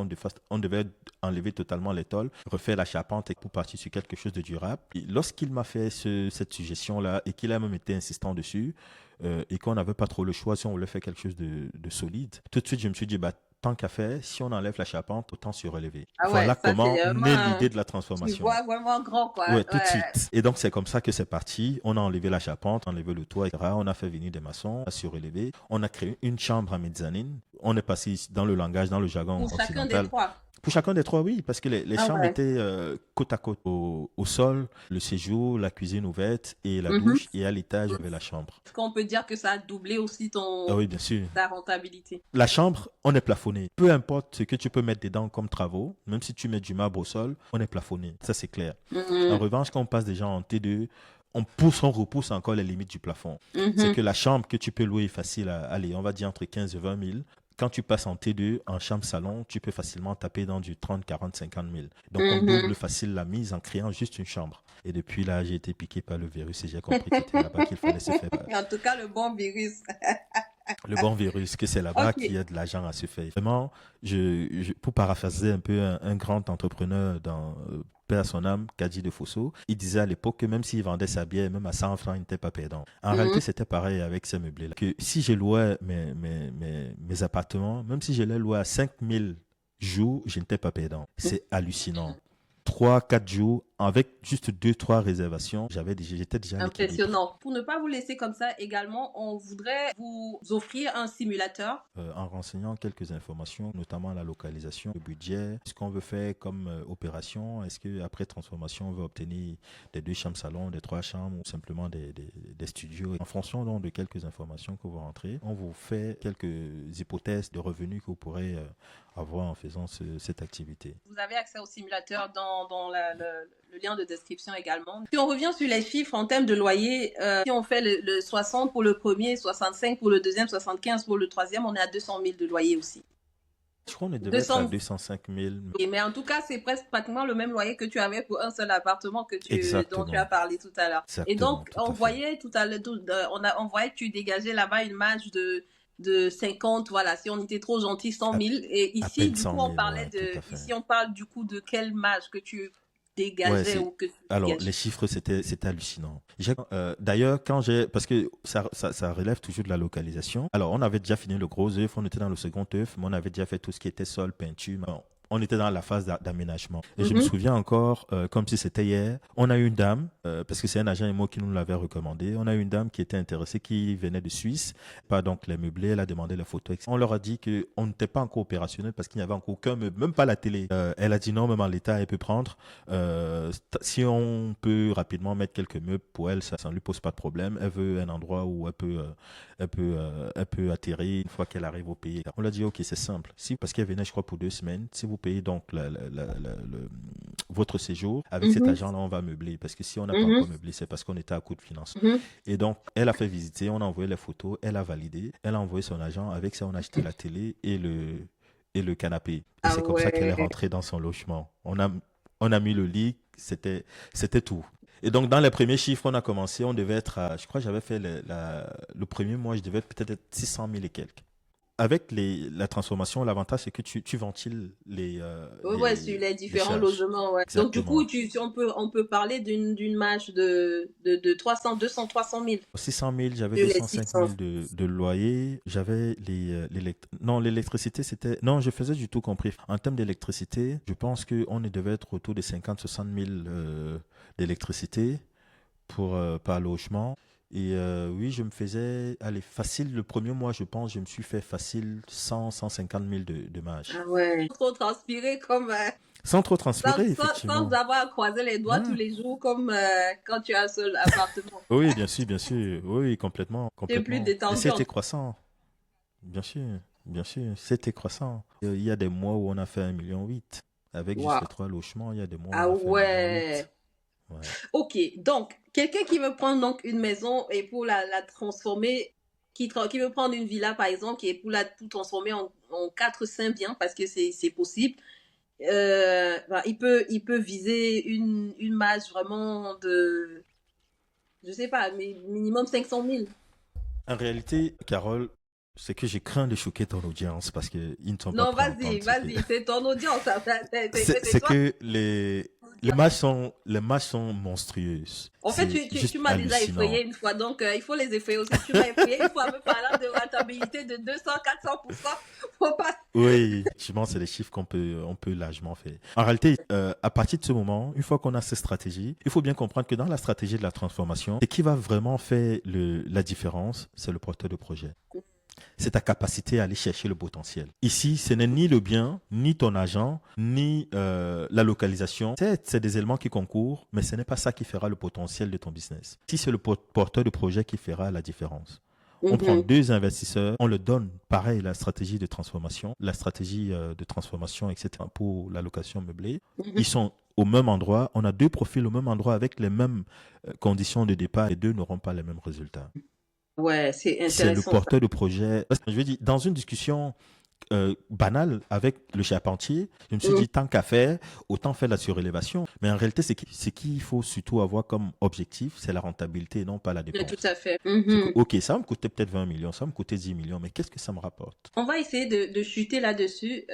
on devait enlever totalement les tôles, refaire la charpente et pour partir sur quelque chose de durable. Et lorsqu'il m'a fait cette suggestion-là et qu'il a même été insistant dessus, et qu'on n'avait pas trop le choix si on voulait faire quelque chose de solide, tout de suite je me suis dit, bah, tant qu'à faire, si on enlève la charpente, autant se relever. Ah ouais, Voilà ça c'est comment naît vraiment... l'idée de la Tu transformation. vois vraiment grand quoi. Ouais, tout de Ouais. suite. Et donc, c'est comme ça que c'est parti. On a enlevé la charpente, enlevé le toit, etc. On a fait venir des maçons, on a surélevé. On a créé une chambre à mezzanine. On est passé dans le langage, dans le jargon Pour chacun des occidental. trois. Pour chacun des trois, oui, parce que les Ah chambres ouais. étaient côte à côte au sol, le séjour, la cuisine ouverte et la Mhm. douche. Et à l'étage, il y avait la chambre. Est-ce qu'on peut dire que ça a doublé aussi Ah oui, bien sûr. ta rentabilité? La chambre, on est plafonné. Peu importe ce que tu peux mettre dedans comme travaux, même si tu mets du marbre au sol, on est plafonné. Ça, c'est clair. En Mhm. revanche, quand on passe déjà en T2, on repousse encore les limites du plafond. C'est Mhm. que la chambre que tu peux louer facile à aller, on va dire entre 15 et 20 000. Quand tu passes en T2, en chambre salon, tu peux facilement taper dans du 30, 40, 50 000. Donc, on Mhm. double facile la mise en créant juste une chambre. Et depuis là, j'ai été piqué par le virus et j'ai compris que c'était là-bas qu'il fallait se faire. En tout cas, le bon virus. Le bon virus, que c'est là-bas qu'il y Ok. a de l'argent à se faire. Vraiment, pour paraphraser un peu un grand entrepreneur dans paix à son âme, Kadi de Fosso, il disait à l'époque que même s'il vendait sa bière, même à 100 francs, il n'était pas perdant. En réalité, Mhm. c'était pareil avec ces meublés-là. Que si je louais mes appartements, même si je les louais à 5 000 jours, je n'étais pas perdant. C'est hallucinant. 3, 4 jours, avec juste 2, 3 réservations, j'étais déjà à l'équilibre. Impressionnant. Pour ne pas vous laisser comme ça, également, on voudrait vous offrir un simulateur. En renseignant quelques informations, notamment la localisation, le budget, ce qu'on veut faire comme opération, est-ce qu'après transformation, on veut obtenir des 2 chambres-salon, des 3 chambres ou simplement des studios. En fonction donc de quelques informations que vous rentrez, on vous fait quelques hypothèses de revenus que vous pourrez avoir en faisant cette activité. Vous avez accès au simulateur dans le lien de description également. Si on revient sur les chiffres en termes de loyer, si on fait le 60 pour le premier, 65 pour le deuxième, 75 pour le troisième, on est à 200 000 de loyer aussi. Je crois qu'on devait être à 200 205 000. mais en tout cas, c'est presque pratiquement le même loyer que tu avais pour un seul appartement dont tu as Exactement. parlé tout à l'heure. Et Exactement, donc, tout on à fait. voyait tout à l'heure, on voyait que tu dégageais là-bas une marge de 50, voilà, si on était trop gentil, 100 À, 000. Et à ici, peine du coup, 100 on 000, parlait ouais, tout à fait. ici, on parle du coup de quelle marge que tu Ouais, dégageais ou que tu alors les dégageais. chiffres c'était hallucinant. D'ailleurs parce que ça relève toujours de la localisation. Alors on avait déjà fini le gros œuf, on était dans le second œuf, mais on avait déjà fait tout ce qui était sol, peinture. On était dans la phase d'aménagement. Et je me Mhm. souviens encore, comme si c'était hier, on a eu une dame, parce que c'est un agent IMO qui nous l'avait recommandé, on a eu une dame qui était intéressée, qui venait de Suisse, pas donc les meublés, elle a demandé les photos. On leur a dit qu'on n'était pas encore opérationnel parce qu'il n'y avait encore aucun meuble, même pas la télé. Elle a dit non, même en l'état, elle peut prendre. Si on peut rapidement mettre quelques meubles pour elle, ça ne lui pose pas de problème. Elle veut un endroit où elle peut atterrir une fois qu'elle arrive au pays. On lui a dit, ok, c'est simple. Parce qu'elle venait, je crois, pour 2 semaines, si vous payez donc votre séjour, avec cet Mhm. agent-là, on va meubler. Parce que si on n'a pas Mhm. encore meublé, c'est parce qu'on était à court de finances. Mhm. Et donc, elle a fait visiter, on a envoyé les photos, elle a validé, elle a envoyé son agent. Avec ça, on a acheté la télé et le canapé. Et Ah c'est comme ça qu'elle est ouais. rentrée dans son logement. On a mis le lit, c'était tout. Et donc, dans les premiers chiffres, on a commencé, on devait être à, je crois que j'avais fait le premier mois, je devais peut-être être 600 000 et quelques. avec la transformation, l'avantage, c'est que tu ventiles Ouais, sur les les différents charges. logements, ouais. Donc, du coup, Exactement. on peut parler d'une marge de 300, 200, 300 000 600 000, j'avais sur les 205 600. 000 de loyer. J'avais non, l'électricité, c'était... Non, je faisais du tout compris. En termes d'électricité, je pense qu'on devait être autour de 50 60 000 d'électricité par logement. Et oui, je me faisais, allez, facile, le premier mois, je pense, je me suis fait facile 100, 150 000 de marge. Ah ouais. Trop transpirer comme, Sans trop transpirer, sans effectivement. avoir à croiser les doigts tous Ouais. les jours comme quand tu as un seul appartement. Oui, bien sûr, bien sûr. Oui, oui, complètement, Tu es plus complètement. Et détendu. c'était croissant, bien sûr, bien sûr, c'était croissant. Il y a des mois où on a fait 1,8 million. Avec juste les Waouh. 3 logements, il y a des mois où Ah on a fait 1,8 million. ouais. Ouais. Ok, donc quelqu'un qui veut prendre donc une maison et pour la transformer, qui veut prendre une villa par exemple, qui est pour transformer en 4-5 biens parce que c'est possible, ben, il peut viser une marge vraiment de, je sais pas, mais minimum 500 000. En réalité, Carole, c'est que j'ai craint de choquer ton audience parce qu'ils ne sont pas Non, prêts à entendre ce que... vas-y, c'est ton audience, ça, c'est C'est toi. que les matchs sont monstrueuses. En fait, C'est tu juste m'as déjà hallucinant. effrayé une fois, donc il faut les effrayer aussi. Tu m'as effrayé une fois en me parlant de rentabilité de 200-400%. Faut pas. Oui, effectivement, c'est des chiffres on peut largement faire. En réalité, à partir de ce moment, une fois qu'on a cette stratégie, il faut bien comprendre que dans la stratégie de la transformation, ce qui va vraiment faire la différence, c'est le porteur de projet. C'est ta capacité à aller chercher le potentiel. Ici, ce n'est ni le bien, ni ton agent, ni la localisation. C'est des éléments qui concourent, mais ce n'est pas ça qui fera le potentiel de ton business. Si c'est le porteur de projet qui fera la différence. On prend Mhm, 2 investisseurs, on leur donne, pareil, la stratégie de transformation, etc. pour la location meublée. mhm. Ils sont au même endroit, on a 2 profils au même endroit avec les mêmes conditions de départ. Les deux n'auront pas les mêmes résultats. Ouais, c'est C'est le intéressant ça. porteur de projet. Je veux dire, dans une discussion banale avec le charpentier, je me suis Mhm. dit, tant qu'à faire, autant faire la surélévation. Mais en réalité, ce qu'il faut surtout avoir comme objectif, c'est la rentabilité et non pas la Ouais, tout dépense. à fait. C'est que, Mhm. OK, ça va me coûter peut-être 20 millions, ça va me coûter 10 millions, mais qu'est-ce que ça me rapporte? On va essayer de chuter là-dessus.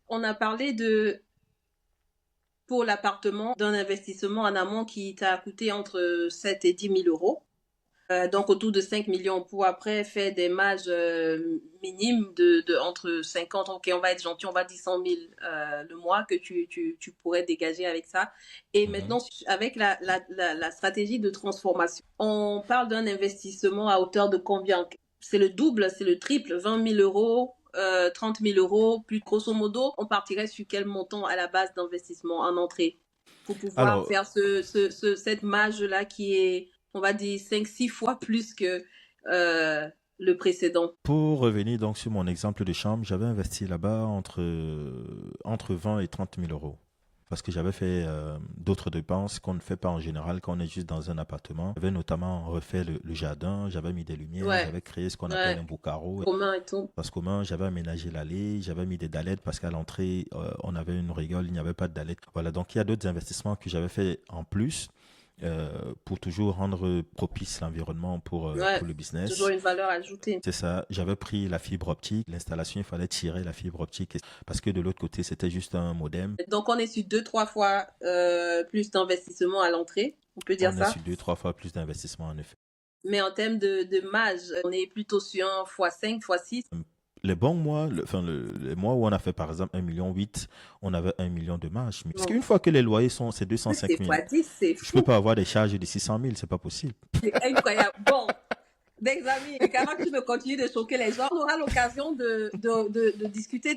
On a parlé pour l'appartement, d'un investissement en amont qui t'a coûté entre 7 et 10 000 euros. Donc autour de 5 millions pour après faire des marges minimes entre 50, ok, on va être gentil, on va dire 100 000 le mois que tu pourrais dégager avec ça. Et Mhm. maintenant, avec la stratégie de transformation, on parle d'un investissement à hauteur de combien? C'est le double, c'est le triple, 20 000 euros. 30 000 euros, plus grosso modo, on partirait sur quel montant à la base d'investissement en entrée pour pouvoir Alors, faire cette marge-là qui est, on va dire, 5-6 fois plus que le précédent. pour revenir donc sur mon exemple de chambre, j'avais investi là-bas entre 20 et 30 000 euros. Parce que j'avais fait d'autres dépenses qu'on ne fait pas en général quand on est juste dans un appartement. J'avais notamment refait le jardin, j'avais mis des lumières, Ouais, j'avais créé ce qu'on appelle ouais, un beau carreau. commun et tout. Parce commun, j'avais aménagé l'allée, j'avais mis des dallettes parce qu'à l'entrée, on avait une rigole, il n'y avait pas de dallettes. Voilà, donc il y a d'autres investissements que j'avais fait en plus pour toujours rendre propice l'environnement Ouais, pour le toujours business. une valeur ajoutée. C'est ça, j'avais pris la fibre optique. L'installation, il fallait tirer la fibre optique parce que de l'autre côté, c'était juste un modem. Donc, on est sur 2-3 fois plus d'investissement à l'entrée, on peut dire On est ça. sur 2, 3 fois plus d'investissement en effet. Mais en termes de marge, on est plutôt sur un x5, x6. Les bons mois, les mois où on a fait par exemple 1,8 million, on avait 1 million de marge. Parce Non, qu'une fois que les loyers sont, c'est 205 c'est 000, x10, c'est je peux fou. pas avoir des charges de 600 000, c'est pas possible. C'est incroyable. Bon, des amis, et qu'avant que tu ne continues de choquer les gens, on aura l'occasion de discuter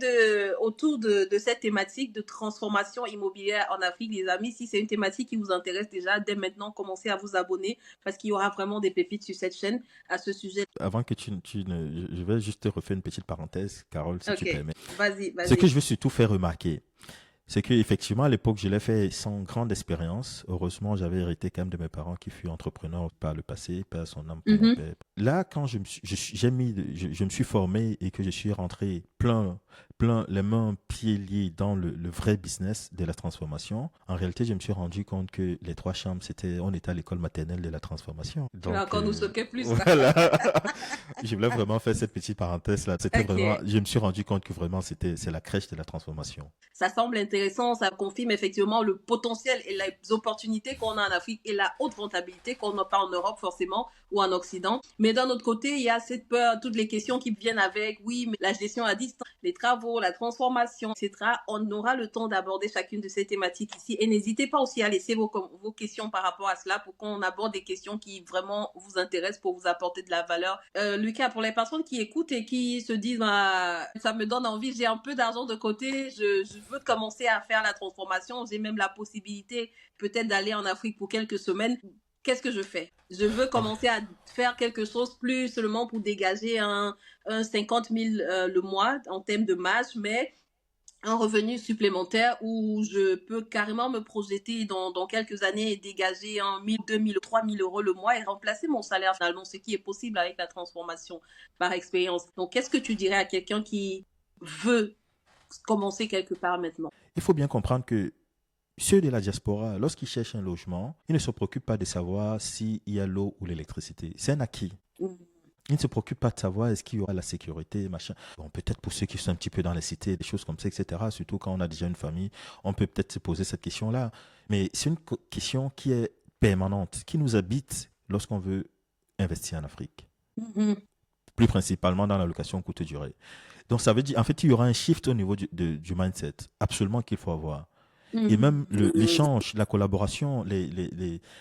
autour de cette thématique de transformation immobilière en Afrique, les amis. Si c'est une thématique qui vous intéresse déjà, dès maintenant, commencez à vous abonner parce qu'il y aura vraiment des pépites sur cette chaîne à ce sujet. Avant que je vais juste te refaire une petite parenthèse, Carole, si tu Ok, permets. vas-y, Ce que vas-y. je veux surtout faire remarquer, c'est qu'effectivement, à l'époque, je l'ai fait sans grande expérience. Heureusement, j'avais hérité quand même de mes parents qui furent entrepreneurs par le passé, père son âme pour mon Mhm. père. Là, quand je me suis formé et que je suis rentré les mains pieds liés dans le vrai business de la transformation, en réalité, je me suis rendu compte que les trois chambres, on était à l'école maternelle de la transformation. Tu vas Donc, encore nous choquer plus. voilà. Je voulais vraiment faire cette petite parenthèse là. C'était vraiment, Ok. je me suis rendu compte que vraiment, c'est la crèche de la transformation. Ça semble intéressant, ça confirme effectivement le potentiel et les opportunités qu'on a en Afrique et la haute rentabilité qu'on n'a pas en Europe forcément ou en Occident. Mais d'un autre côté, il y a cette peur, toutes les questions qui viennent avec, oui, mais la gestion à distance, les travaux, la transformation, etc. On aura le temps d'aborder chacune de ces thématiques ici et n'hésitez pas aussi à laisser vos questions par rapport à cela pour qu'on aborde des questions qui vraiment vous intéressent pour vous apporter de la valeur. Lucas, pour les personnes qui écoutent et qui se disent, bah, ça me donne envie, j'ai un peu d'argent de côté, je veux commencer à faire la transformation, j'ai même la possibilité peut-être d'aller en Afrique pour quelques semaines. Qu'est-ce que je fais? Je veux commencer à faire quelque chose plus seulement pour dégager un 50 000 le mois en termes de marge, mais un revenu supplémentaire où je peux carrément me projeter dans quelques années et dégager 1 000, 2 000, 3 000 € le mois et remplacer mon salaire finalement, ce qui est possible avec la transformation par expérience. Donc, qu'est-ce que tu dirais à quelqu'un qui veut commencer quelque part maintenant? Il faut bien comprendre que ceux de la diaspora, lorsqu'ils cherchent un logement, ils ne se préoccupent pas de savoir s'il y a l'eau ou l'électricité. C'est un acquis. Mm. Ils ne se préoccupent pas de savoir est-ce qu'il y aura la sécurité, machin. Bon, peut-être pour ceux qui sont un petit peu dans les cités, des choses comme ça, etc. Surtout quand on a déjà une famille, on peut peut-être se poser cette question-là. Mais c'est une question qui est permanente, qui nous habite lorsqu'on veut investir en Afrique. Mhm. Plus principalement dans la location courte durée. Donc ça veut dire, en fait, il y aura un shift au niveau du mindset, absolument qu'il faut avoir. Et même Mhm. l'échange, la collaboration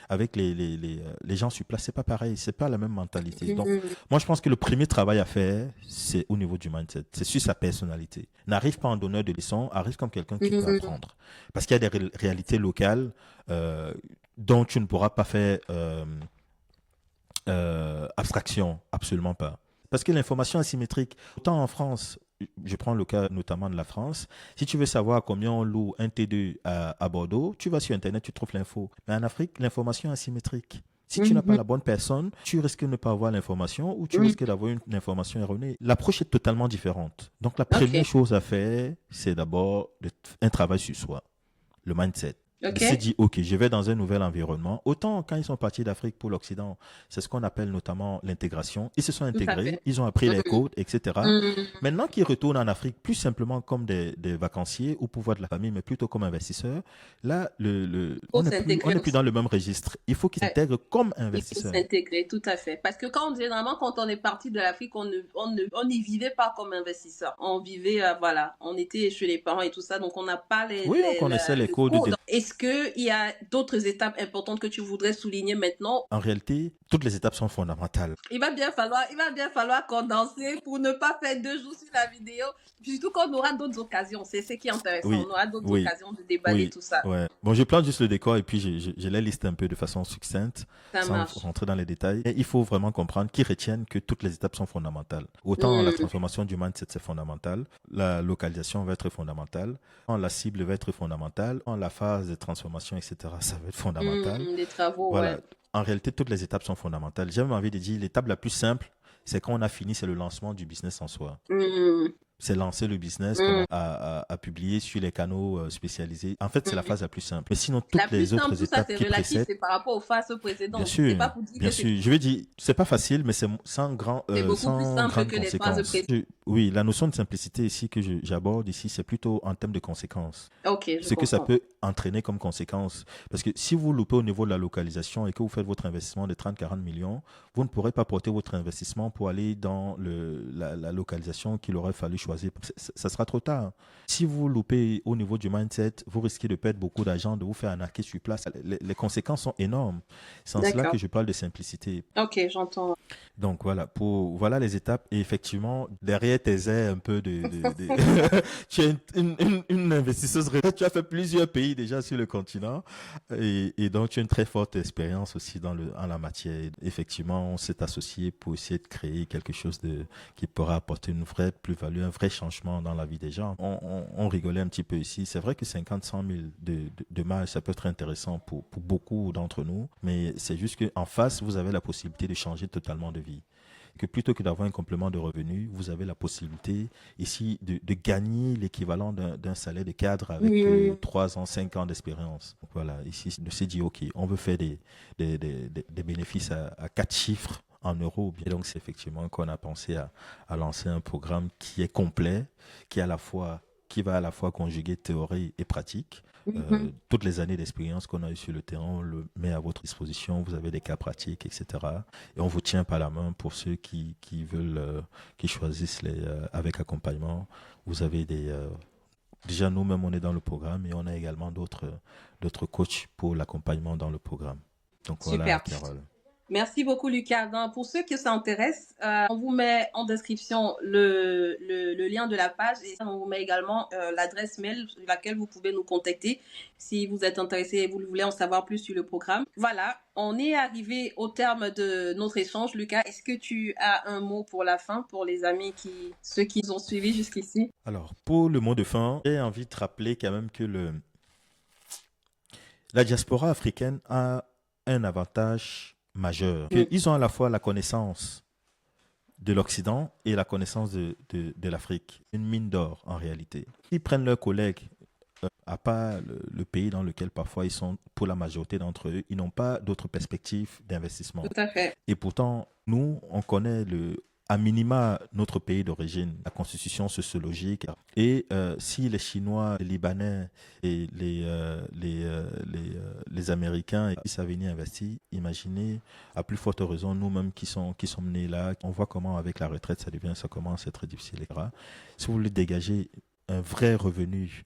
avec les gens sur place, c'est pas pareil, c'est pas la même mentalité. Donc, Mhm. moi, je pense que le premier travail à faire, c'est au niveau du mindset, c'est sur sa personnalité. N'arrive pas en donneur de leçons, arrive comme quelqu'un qui peut Mhm. apprendre. Parce qu'il y a des réalités locales dont tu ne pourras pas faire abstraction, absolument pas. Parce que l'information asymétrique, autant en France, je prends le cas notamment de la France, si tu veux savoir combien on loue un T2 à Bordeaux, tu vas sur Internet, tu trouves l'info. Mais en Afrique, l'information est asymétrique. Si tu n'as pas Mhm. la bonne personne, tu risques de ne pas avoir l'information ou tu Mhm. risques d'avoir une information erronée. L'approche est totalement différente. Donc la première Ok, chose à faire, c'est d'abord un travail sur soi, le mindset de ok, se dire, OK, je vais dans un nouvel environnement. Autant quand ils sont partis d'Afrique pour l'Occident, c'est ce qu'on appelle notamment l'intégration. Ils se sont tout à intégrés, fait. ils ont appris les Mhm. codes, etc. Mhm. Maintenant qu'ils retournent en Afrique, plus simplement comme des vacanciers ou pour voir de la famille, mais plutôt comme investisseurs, là, Faut on s'intégrer n'est plus dans aussi. le même registre. Il faut qu'ils Ouais. s'intègrent comme Il faut investisseurs. s'intégrer, tout à fait. Parce que généralement, quand on est parti de l'Afrique, on n'y vivait pas comme investisseur. On vivait, voilà, on était chez les parents et tout ça, donc on n'a pas Oui, on connaissait les le codes. code. Est-ce qu'il y a d'autres étapes importantes que tu voudrais souligner maintenant? En réalité, toutes les étapes sont fondamentales. Il va bien falloir condenser pour ne pas faire 2 jours sur la vidéo, surtout qu'on aura d'autres occasions. C'est ce qui est intéressant. Oui, On aura d'autres oui, occasions de déballer oui, tout ça. ouais. Bon, je plante juste le décor et puis je les liste un peu de façon succincte, Ça sans marche. rentrer dans les détails. Et il faut vraiment comprendre qu'ils retiennent que toutes les étapes sont fondamentales. Autant la Hmm. transformation du mindset, c'est fondamental. La localisation va être fondamentale. La cible va être fondamentale. La phase de transformation, etc., ça va être fondamental. Les travaux, ouais. Voilà. En réalité, toutes les étapes sont fondamentales. J'ai même envie de dire, l'étape la plus simple, c'est quand on a fini, c'est le lancement du business en soi. Hmm. C'est lancer le business, Hmm. commencer à publier sur les canaux spécialisés. En fait, c'est la Hmm. phase la plus simple. Mais sinon, La toutes plus les simple, autres tout ça, étapes c'est qui relatif, précèdent, c'est par rapport aux phases bien précédentes. C'est sûr, pas pour dire bien que sûr. Je vais dire, c'est pas facile, mais c'est c'est beaucoup plus sans simple grande que les phases conséquence. précédentes. Oui, la notion de simplicité ici que j'aborde ici, c'est plutôt en termes de conséquences. Ok, je Ce que ça comprends. peut entraîner comme conséquence. Parce que si vous loupez au niveau de la localisation et que vous faites votre investissement de 30-40 millions, vous ne pourrez pas porter votre investissement pour aller dans la localisation qu'il aurait fallu choisir. Ça sera trop tard. Si vous loupez au niveau du mindset, vous risquez de perdre beaucoup d'argent, de vous faire arnaquer sur place. Les conséquences sont énormes. C'est en cela D'accord. que je parle de simplicité. Ok, j'entends. Donc voilà, voilà les étapes. Et effectivement, derrière tes airs un peu tu es une investisseuse. Tu as fait plusieurs pays déjà sur le continent. Et donc, tu as une très forte expérience aussi en la matière. Et effectivement, on s'est associé pour essayer de créer quelque chose qui pourra apporter une vraie plus-value, un vrai changement dans la vie des gens. On rigolait un petit peu ici. C'est vrai que 50, 100 000 de marge, ça peut être intéressant pour beaucoup d'entre nous. Mais c'est juste qu'en face, vous avez la possibilité de changer totalement de vie. que plutôt que d'avoir un complément de revenu, vous avez la possibilité ici de gagner l'équivalent d'un salaire de cadre avec Oui. 3 ans, 5 ans d'expérience. Donc voilà, ici, de se dire, OK, on veut faire des bénéfices à 4 chiffres en euros. Et donc, c'est effectivement qu'on a pensé à lancer un programme qui est complet, qui va à la fois conjuguer théorie et pratique. Mhm. Toutes les années d'expérience qu'on a eues sur le terrain, on le met à votre disposition. Vous avez des cas pratiques, etc. Et on vous tient par la main pour ceux qui veulent, qui choisissent avec accompagnement. Vous avez déjà nous-mêmes, on est dans le programme et on a également d'autres coachs pour l'accompagnement dans le programme. Donc voilà, Super. Carole. Merci beaucoup, Lucas. Donc, pour ceux que ça intéresse, on vous met en description le lien de la page et on vous met également l'adresse mail sur laquelle vous pouvez nous contacter si vous êtes intéressé et vous voulez en savoir plus sur le programme. Voilà, on est arrivé au terme de notre échange. Lucas, est-ce que tu as un mot pour la fin, pour les amis ceux qui nous ont suivis jusqu'ici? Alors, pour le mot de fin, j'ai envie de rappeler quand même que la diaspora africaine a un avantage majeur. Ils ont à la fois la connaissance de l'Occident et la connaissance de l'Afrique. Une mine d'or en réalité. Ils prennent leurs collègues, à part le pays dans lequel parfois ils sont, pour la majorité d'entre eux, ils n'ont pas d'autres perspectives d'investissement. Tout à fait. Et pourtant, nous, on connaît à minima notre pays d'origine, la constitution sociologique. Et si les Chinois, les Libanais et les Américains ils savent venir investir, imaginez, à plus forte raison, nous-mêmes qui sommes nés là, on voit comment avec la retraite, ça commence à être difficile. Etc. Si vous voulez dégager un vrai revenu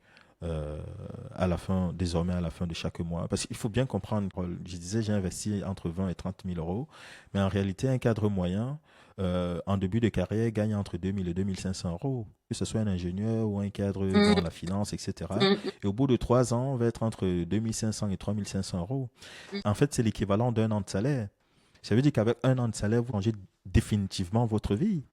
désormais à la fin de chaque mois. Parce qu'il faut bien comprendre, je disais, j'ai investi entre 20 et 30 000 euros, mais en réalité, un cadre moyen, en début de carrière, gagne entre 2 000 et 2 500 euros, que ce soit un ingénieur ou un cadre dans la finance, etc. Et au bout de 3 ans, on va être entre 2 500 et 3 500 euros. En fait, c'est l'équivalent d'un an de salaire. Ça veut dire qu'avec un an de salaire, vous changez définitivement votre vie.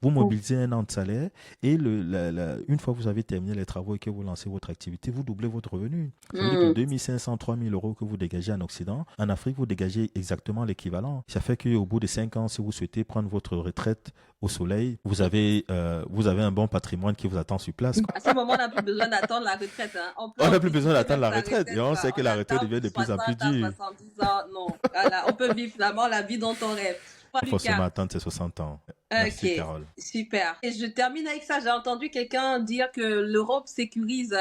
Vous mobilisez un an de salaire et une fois que vous avez terminé les travaux et que vous lancez votre activité, vous doublez votre revenu. Ça veut dire que 2 500, 3 000 euros que vous dégagez en Occident, en Afrique, vous dégagez exactement l'équivalent. Ça fait qu'au bout de 5 ans, si vous souhaitez prendre votre retraite au soleil, vous avez un bon patrimoine qui vous attend sur place. À ce moment, on n'a plus besoin d'attendre la retraite. Hein. On n'a plus besoin d'attendre la retraite. Et on sait que la retraite devient de plus en plus dure. 70 ans, non. Voilà, on peut vivre finalement la vie dont on rêve. Il faut seulement attendre ses 60 ans. Merci, Carole. Super. Et je termine avec ça. J'ai entendu quelqu'un dire que l'Europe sécurise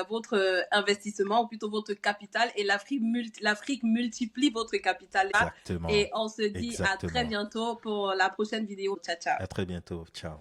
votre investissement, ou plutôt votre capital, et l'Afrique multiplie votre capital. Exactement. Et on se dit à très bientôt pour la prochaine vidéo. Ciao, ciao. À très bientôt. Ciao.